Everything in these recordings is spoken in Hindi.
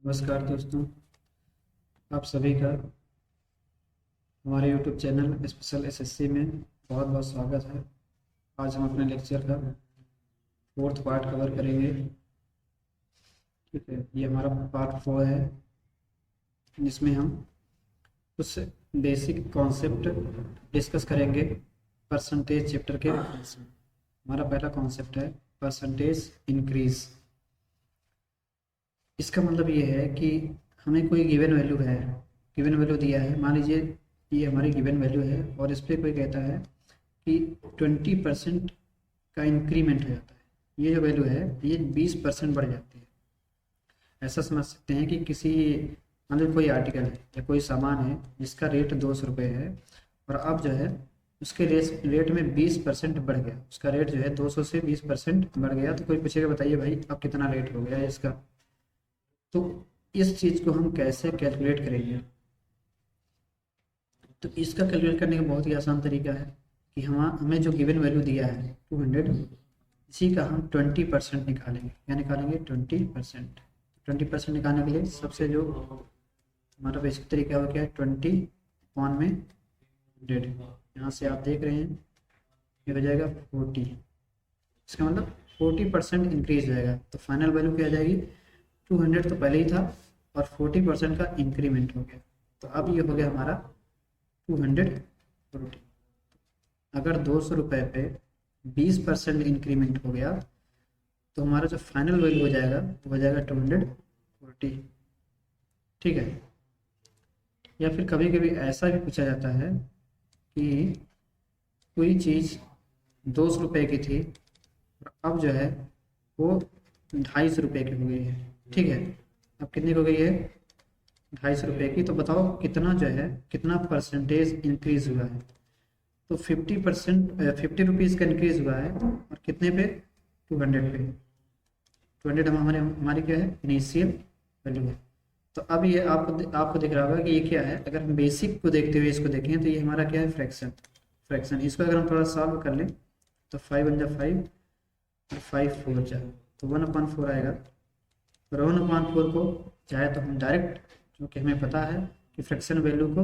नमस्कार दोस्तों, आप सभी का हमारे YouTube चैनल स्पेशल एसएससी में बहुत बहुत स्वागत है। आज हम अपने लेक्चर का फोर्थ पार्ट कवर करेंगे। ठीक है, ये हमारा पार्ट 4 है जिसमें हम कुछ बेसिक कॉन्सेप्ट डिस्कस करेंगे परसेंटेज चैप्टर के रेफरेंस में। हमारा पहला कॉन्सेप्ट है परसेंटेज इंक्रीज। इसका मतलब ये है कि हमें कोई गिवन वैल्यू है, गिवन वैल्यू दिया है, मान लीजिए ये हमारी गिवन वैल्यू है और इस पर कोई कहता है कि 20% का इंक्रीमेंट हो जाता है। ये जो वैल्यू है ये 20% बढ़ जाती है। ऐसा समझ सकते हैं कि किसी मतलब कोई आर्टिकल है या कोई सामान है जिसका रेट 200 रुपये है और अब जो है उसके रेट में 20% बढ़ गया। उसका रेट जो है 200 से 20% बढ़ गया। तो कोई पूछेगा बताइए भाई अब कितना रेट हो गया है इसका। तो इस चीज़ को हम कैसे कैलकुलेट करेंगे? तो इसका कैलकुलेट करने का बहुत ही आसान तरीका है कि हमें जो गिवन वैल्यू दिया है 200, इसी का हम 20% निकालेंगे। क्या निकालेंगे? 20%। 20% निकालने के लिए सबसे जो हमारा बेसिक तरीका हो क्या है, 20/100। यहाँ से आप देख रहे हैं ये हो जाएगा 40। इसका मतलब 40% इंक्रीज हो जाएगा। तो फाइनल वैल्यू क्या आ जाएगी? 200 तो पहले ही था और 40% का इंक्रीमेंट हो गया। तो अब ये हो गया हमारा 240। अगर 200 रुपये पे 20% इंक्रीमेंट हो गया तो हमारा जो फाइनल वैल्यू हो जाएगा वो हो जाएगा 240। ठीक है। या फिर कभी कभी ऐसा भी पूछा जाता है कि कोई चीज़ 200 रुपये की थी और अब जो है वो 250 रुपये की हो गई है। ठीक है, अब कितनी हो गई है? 250 रुपये की। तो बताओ कितना जो है, कितना परसेंटेज इंक्रीज हुआ है? तो 50 रुपीज़ का इंक्रीज हुआ है और कितने पे? 200 पे। 200 हमारी क्या है? इनिशियल वैल्यू है। तो अब ये आपको दिख रहा होगा कि ये क्या है। अगर हम बेसिक को देखते हुए इसको देखें तो ये हमारा क्या है? फ्रैक्शन। इसको अगर हम थोड़ा सॉल्व कर लें तो 5 × 5 और 5 4 जा तो 1/4 आएगा। और 1/4 को चाहे तो हम डायरेक्ट, क्योंकि हमें पता है कि फ्रैक्शन वैल्यू को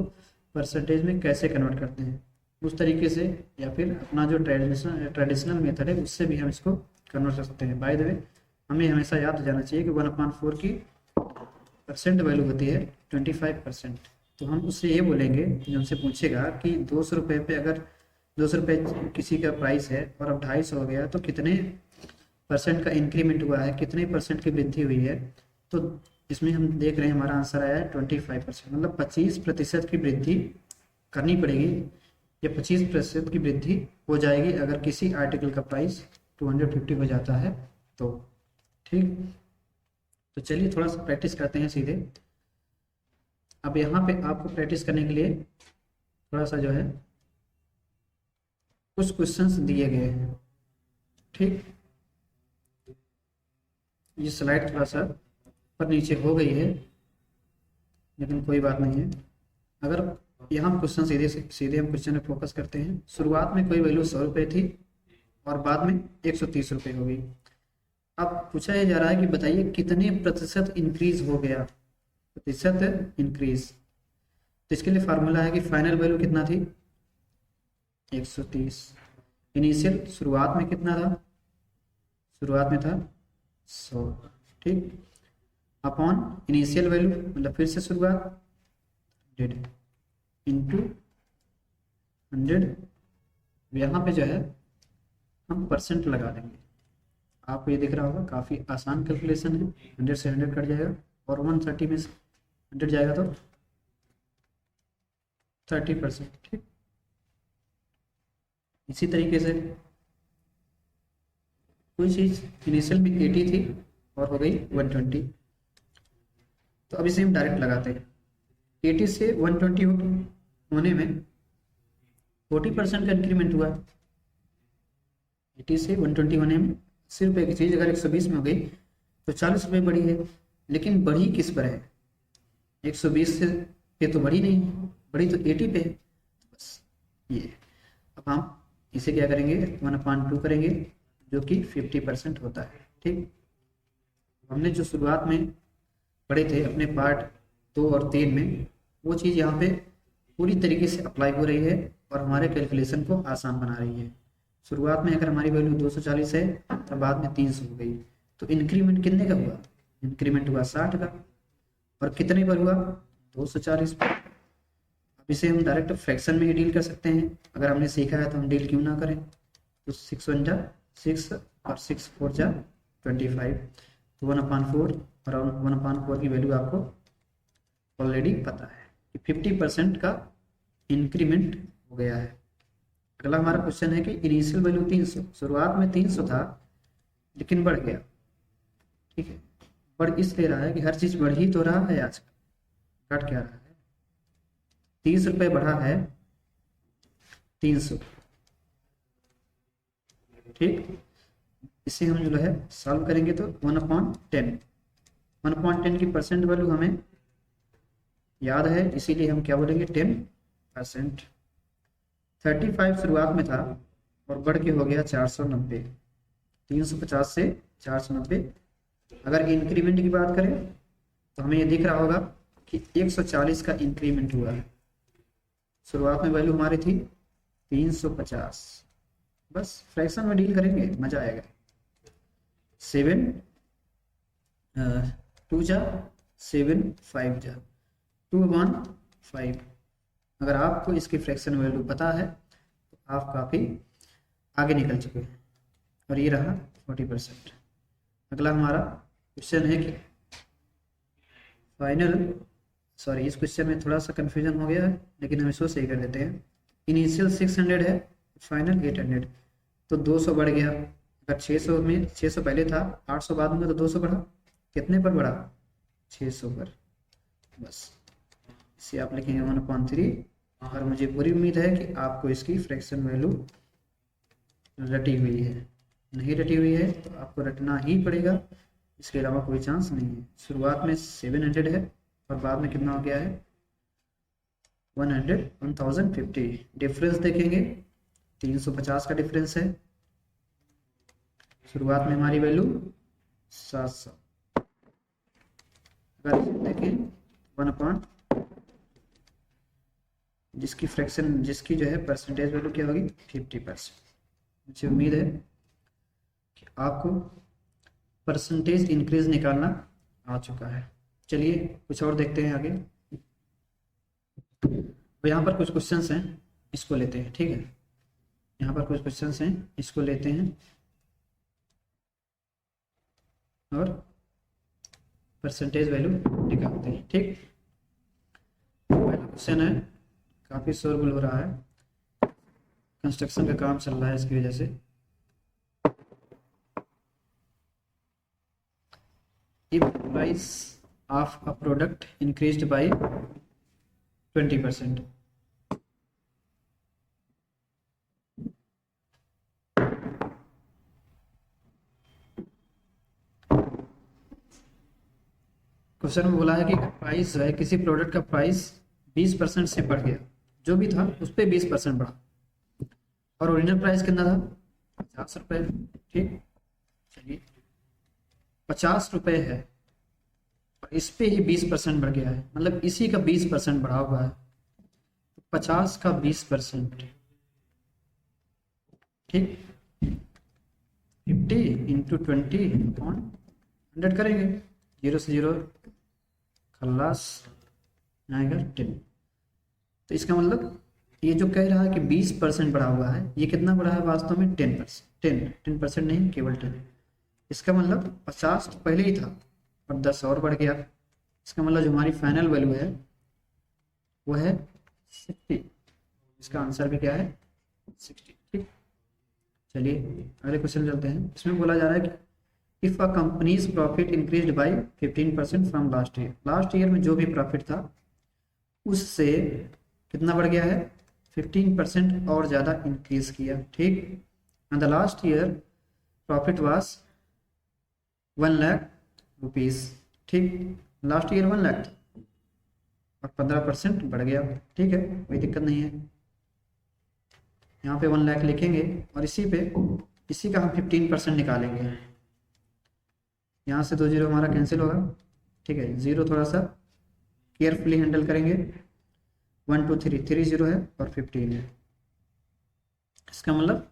परसेंटेज में कैसे कन्वर्ट करते हैं, उस तरीके से, या फिर अपना जो ट्रेडिशनल मेथड है उससे भी हम इसको कन्वर्ट कर सकते हैं। बाय द वे हमें हमेशा याद जाना चाहिए कि 1/4 की परसेंट वैल्यू होती है 25%। तो हम उससे ये बोलेंगे, जो हमसे पूछेगा कि 200 रुपये पे अगर 200 रुपये किसी का प्राइस है और अब 250 हो गया तो कितने परसेंट का इंक्रीमेंट हुआ है, कितने परसेंट की वृद्धि हुई है? तो इसमें हम देख रहे हैं हमारा आंसर आया है 25%। मतलब 25% की वृद्धि करनी पड़ेगी या 25% की वृद्धि हो जाएगी अगर किसी आर्टिकल का प्राइस 250 हो जाता है तो। ठीक, तो चलिए थोड़ा सा प्रैक्टिस करते हैं सीधे। अब यहाँ पे आपको प्रैक्टिस करने के लिए थोड़ा सा जो है कुछ क्वेश्चंस दिए गए हैं। ठीक, ये स्लाइड थोड़ा सा पर नीचे हो गई है लेकिन कोई बात नहीं है। अगर यहाँ क्वेश्चन सीधे हम क्वेश्चन में फोकस करते हैं। शुरुआत में कोई वैल्यू 100 रुपये थी और बाद में 130 रुपये हो गई। अब पूछा यह जा रहा है कि बताइए कितने प्रतिशत इंक्रीज हो गया? प्रतिशत इंक्रीज। तो इसके लिए फार्मूला है कि फाइनल वैल्यू कितना थी? 130। इनिशियल शुरुआत में कितना था? शुरुआत में था 100। ठीक, अपॉन इनिशियल वैल्यू मतलब फिर से शुरुआत 100 इंटू 100। यहाँ पे जो है हम परसेंट लगा देंगे। आपको ये दिख रहा होगा, काफ़ी आसान कैलकुलेशन है। 100 से 100 कट जाएगा और 130 में से 100 जाएगा तो 30%। ठीक, इसी तरीके से कोई चीज़ इनिशियल में 80 थी और हो गई 120। तो अब इसे हम डायरेक्ट लगाते हैं। 80 से 120 होने में 40% का इंक्रीमेंट हुआ। 80 से 120 होने में 80 रुपये की चीज़ अगर 120 में हो गई तो 40 रुपये बढ़ी है। लेकिन बढ़ी किस पर है? 120 से पे तो बढ़ी नहीं, बढ़ी तो 80 पे है। बस ये। अब हम इसे क्या करेंगे? 1/2 करेंगे जो कि 50% होता है। ठीक, हमने जो शुरुआत में पढ़े थे अपने पार्ट 2 और 3 में, वो चीज़ यहाँ पे पूरी तरीके से अप्लाई हो रही है और हमारे कैलकुलेशन को आसान बना रही है। शुरुआत में अगर हमारी वैल्यू 240 है तो बाद में 300 हो गई, तो इंक्रीमेंट कितने का हुआ? इंक्रीमेंट हुआ 60 का, और कितने पर हुआ? 240 पर। अब इसे हम डायरेक्ट फ्रैक्शन में ही डील कर सकते हैं, अगर हमने सीखा है तो हम डील क्यों ना करें। तो 6 1 जा 6 और 6 4 जा 25, तो 1/4, अराउंड 1/4 की वैल्यू आपको ऑलरेडी पता है कि 50% का इंक्रीमेंट हो गया है। अगला हमारा क्वेश्चन है कि इनिशियल वैल्यू 300, शुरुआत में 300 था लेकिन बढ़ गया, ठीक है। बढ़ इसलिए रहा है कि हर चीज बढ़ ही तो रहा है आजकल, घट क्या रहा है? 30 रुपये बढ़ा है 300, ठीक। इसे हम जो है सॉल्व करेंगे तो 1/10, 1/10 की परसेंट वैल्यू हमें याद है, इसीलिए हम क्या बोलेंगे? 10%। 35 शुरुआत में था और बढ़ के हो गया 490, 350 से 490। अगर इंक्रीमेंट की बात करें तो हमें ये दिख रहा होगा कि 140 का इंक्रीमेंट हुआ है। शुरुआत में वैल्यू हमारी थी 350, बस फ्रैक्शन में डील करेंगे, मजा आएगा। 7 2 जा 7 5 जा 2/5। अगर आपको इसकी फ्रैक्शन वैल्यू पता है तो आप काफ़ी आगे निकल चुके हैं, और ये रहा 40%। अगला हमारा क्वेश्चन है कि फाइनल, सॉरी इस क्वेश्चन में थोड़ा सा कन्फ्यूजन हो गया है, लेकिन हम इसको सही कर देते हैं। इनिशियल 600 है, फाइनल 800, तो 200 बढ़ गया। अगर 600 में 600 पहले था, 800 बाद में, तो 200 बढ़ा। कितने पर बढ़ा? 600 पर। बस इसे आप लिखेंगे 1/3, और मुझे पूरी उम्मीद है कि आपको इसकी फ्रैक्शन वैल्यू रटी हुई है। नहीं रटी हुई है तो आपको रटना ही पड़ेगा, इसके अलावा कोई चांस नहीं है। शुरुआत में 700 है और बाद में कितना हो गया है? 1050। डिफरेंस देखेंगे 350 का डिफरेंस है। शुरुआत में हमारी वैल्यू 700, अगर देखें 1/, जिसकी फ्रैक्शन, जिसकी जो है परसेंटेज वैल्यू क्या होगी? 50%। मुझे उम्मीद है कि आपको परसेंटेज इंक्रीज निकालना आ चुका है। चलिए कुछ और देखते हैं आगे। तो यहाँ पर कुछ क्वेश्चंस हैं, इसको लेते हैं, ठीक है। यहाँ पर कुछ क्वेश्चंस हैं, इसको लेते हैं और परसेंटेज वैल्यू निकालते हैं, ठीक। पहला क्वेश्चन है, काफ़ी शोरगुल हो रहा है, कंस्ट्रक्शन का काम चल रहा है, इसकी वजह से। If price of a product increased by 20%, question में बोला है कि प्राइस जो है, किसी प्रोडक्ट का प्राइस 20% से बढ़ गया, जो भी था उस पर 20% बढ़ा, और ओरिजिनल प्राइस कितना था? 50 रुपये, ठीक। चलिए 50 रुपये है और इस पे ही 20% बढ़ गया है, मतलब इसी का 20% बढ़ा हुआ है, तो 50 का 20%, ठीक। 50 इंटू 20/100 करेंगे, 0 से 0 खल्लास, आएगा 10। तो इसका मतलब ये जो कह रहा है कि 20% बढ़ा हुआ है, ये कितना बढ़ा है वास्तव में? 10%। 10% नहीं, केवल 10। इसका मतलब 50 तो पहले ही था और 10 और बढ़ गया। इसका मतलब जो हमारी फाइनल वैल्यू है वो है 60। इसका आंसर भी क्या है? 60, ठीक। चलिए अगले क्वेश्चन चलते हैं। इसमें बोला जा रहा है कि if a companies profit increased by 15% from last year, last year में जो भी प्रॉफिट था उससे कितना बढ़ गया है? 15% और ज़्यादा इंक्रीज किया, ठीक। And the last year profit was 1 lakh rupees, ठीक। लास्ट ईयर 1 लाख था और 15% बढ़ गया, ठीक है, कोई दिक्कत नहीं है। यहाँ पे 1 लाख लिखेंगे और इसी का हम 15% निकालेंगे। यहाँ से 2 जीरो हमारा कैंसिल होगा, ठीक है, 0 थोड़ा सा केयरफुली हैंडल करेंगे। 1 2 3, 3 0 है और 15 है, इसका मतलब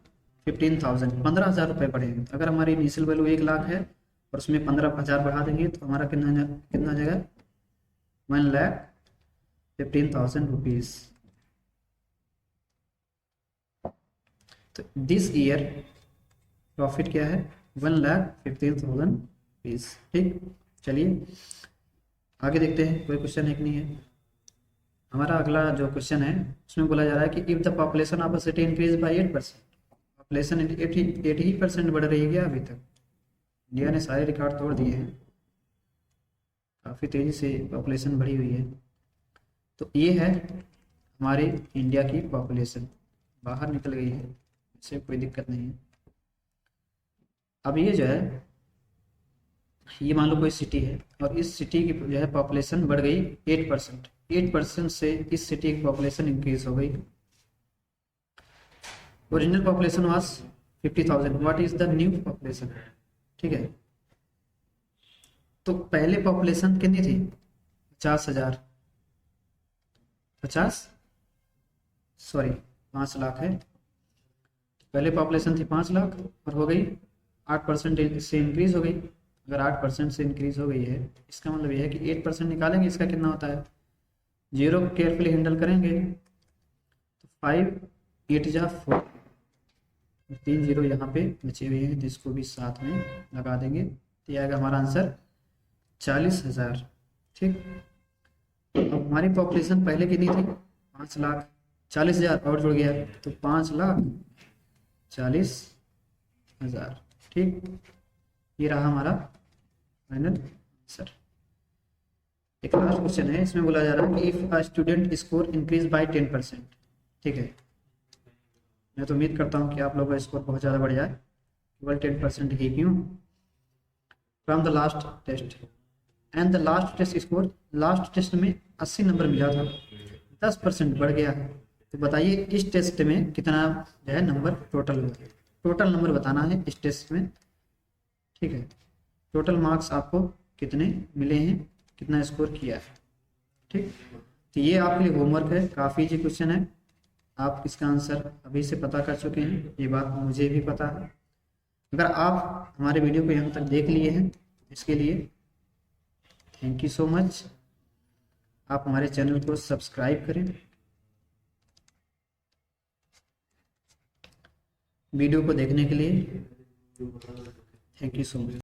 15,000, 15,000 रुपये बढ़ेंगे। तो अगर हमारी इनिशियल वैल्यू 1 लाख है और उसमें 15,000 बढ़ा देंगे तो हमारा कितना जाएगा, 1,15,000 रुपीज़। तो दिस ईयर प्रॉफिट क्या है, 1,15,000 रुपीज़। ठीक, चलिए आगे देखते हैं, कोई क्वेश्चन है कि नहीं है। हमारा अगला जो क्वेश्चन है उसमें बोला जा रहा है कि if the population of a city increase by 8%, population 80% बढ़ रही है क्या अभी तक। इंडिया ने सारे रिकॉर्ड तोड़ दिए हैं, काफ़ी तेज़ी से पॉपुलेशन बढ़ी हुई है। तो ये है हमारे इंडिया की पॉपुलेशन, बाहर निकल गई है, इससे कोई दिक्कत नहीं है। अब ये जो है, ये मान लो कोई सिटी है और इस सिटी की जो है पॉपुलेशन बढ़ गई 8%, 8% से इस सिटी की पॉपुलेशन इंक्रीज हो गई। Original population was 50,000, what is the new population. ठीक है, तो पहले पॉपुलेशन कितनी थी, 50,000, 5 लाख है। पहले पॉपुलेशन थी 5 लाख और हो गई 8% से इंक्रीज हो गई। अगर 8% से इंक्रीज हो गई है, इसका मतलब यह है कि 8% निकालेंगे, इसका कितना होता है, 0 को केयरफुली हैंडल करेंगे तो 5 8 जा 4, 3 0 यहाँ पे बचे हुए हैं जिसको भी साथ में लगा देंगे तो यह आएगा हमारा आंसर 40,000। ठीक, अब हमारी पॉपुलेशन पहले कितनी थी, 5 लाख, 40,000 और जुड़ गया तो 5,40,000। ठीक, ये रहा हमारा फाइनल आंसर। एक लास्ट क्वेश्चन है, इसमें बोला जा रहा है कि if a student score increase by 10%। ठीक है, मैं तो उम्मीद करता हूँ कि आप लोगों का स्कोर बहुत ज़्यादा बढ़ जाए, केवल 10% ही क्यों, from the last test and the last test score, last test में 80 नंबर मिला था, 10% बढ़ गया है। तो बताइए इस टेस्ट में कितना जो है नंबर टोटल हुआ, टोटल नंबर बताना है इस टेस्ट में। ठीक है, टोटल मार्क्स आपको कितने मिले हैं, कितना स्कोर किया है। ठीक, तो ये आपके लिए होमवर्क है, काफ़ी इजी क्वेश्चन है, आप इसका आंसर अभी से पता कर चुके हैं, ये बात मुझे भी पता है। अगर आप हमारे वीडियो को यहाँ तक देख लिए हैं, इसके लिए थैंक यू सो मच। आप हमारे चैनल को सब्सक्राइब करें, वीडियो को देखने के लिए थैंक यू सो मच।